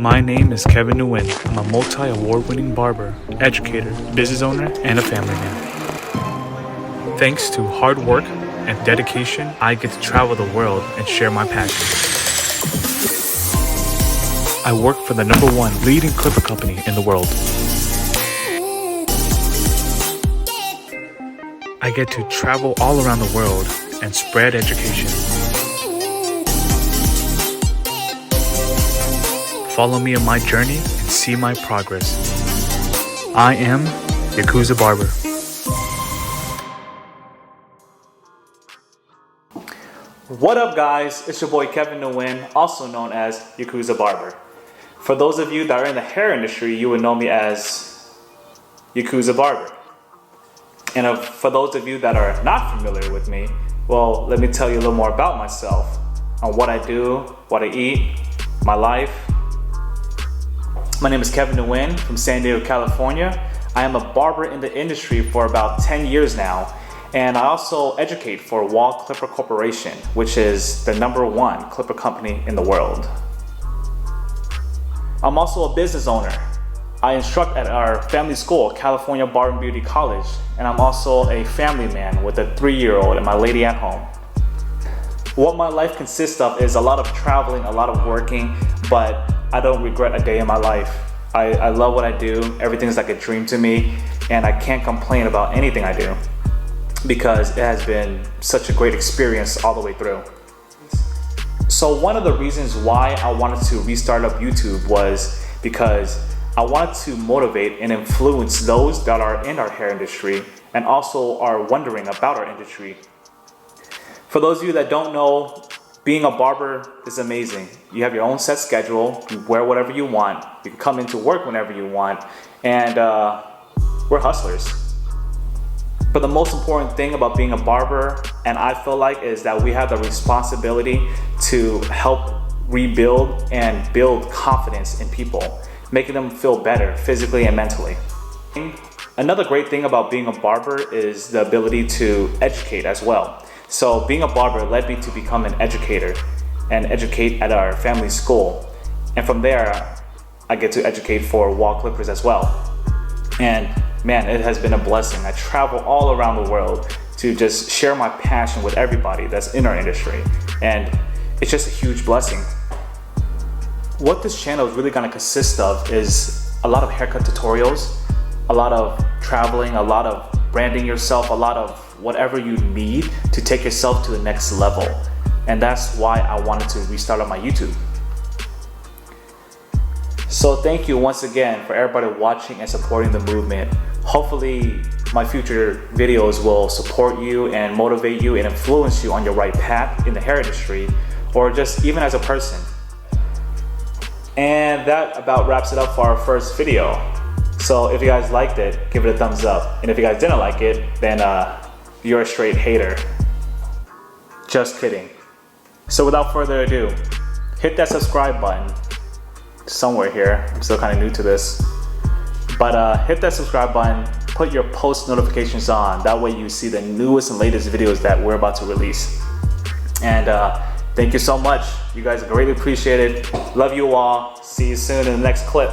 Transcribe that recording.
My name is Kevin Nguyen. I'm a multi-award-winning barber, educator, business owner, and a family man. Thanks to hard work and dedication, I get to travel the world and share my passion. I work for the #1 leading clipper company in the world. I get to travel all around the world and spread education. Follow me on my journey and see my progress. I am Yakuza Barber. What up, guys? It's your boy Kevin Nguyen, also known as Yakuza Barber. For those of you that are in the hair industry, you would know me as Yakuza Barber. And for those of you that are not familiar with me, well, let me tell you a little more about myself, on what I do, what I eat, my life. My name is Kevin Nguyen from San Diego, California. I am a barber in the industry for about 10 years now, and I also educate for Wall Clipper Corporation, which is the #1 clipper company in the world. I'm also a business owner. I instruct at our family school, California Barber and Beauty College, and I'm also a family man with a 3-year-old and my lady at home. What my life consists of is a lot of traveling, a lot of working, but I don't regret a day in my life. I love what I do. Everything's like a dream to me, and I can't complain about anything I do because it has been such a great experience all the way through. So one of the reasons why I wanted to restart up YouTube was because I wanted to motivate and influence those that are in our hair industry and also are wondering about our industry. For those of you that don't know, being a barber is amazing. You have your own set schedule, you wear whatever you want, you can come into work whenever you want, and we're hustlers. But the most important thing about being a barber, and I feel like, is that we have the responsibility to help rebuild and build confidence in people, making them feel better physically and mentally. Another great thing about being a barber is the ability to educate as well. So being a barber led me to become an educator and educate at our family school. And from there, I get to educate for wall clippers as well. And man, it has been a blessing. I travel all around the world to just share my passion with everybody that's in our industry. And it's just a huge blessing. What this channel is really gonna consist of is a lot of haircut tutorials, a lot of traveling, a lot of branding yourself, a lot of whatever you need to take yourself to the next level. And that's why I wanted to restart up my YouTube. So thank you once again for everybody watching and supporting the movement. Hopefully my future videos will support you and motivate you and influence you on your right path in the hair industry, or just even as a person. And that about wraps it up for our first video. So if you guys liked it, give it a thumbs up. And if you guys didn't like it, then you're a straight hater. Just kidding. So without further ado, hit that subscribe button somewhere here. I'm still kind of new to this. But hit that subscribe button, put your post notifications on. That way you see the newest and latest videos that we're about to release. And thank you so much. You guys are greatly appreciated. Love you all. See you soon in the next clip.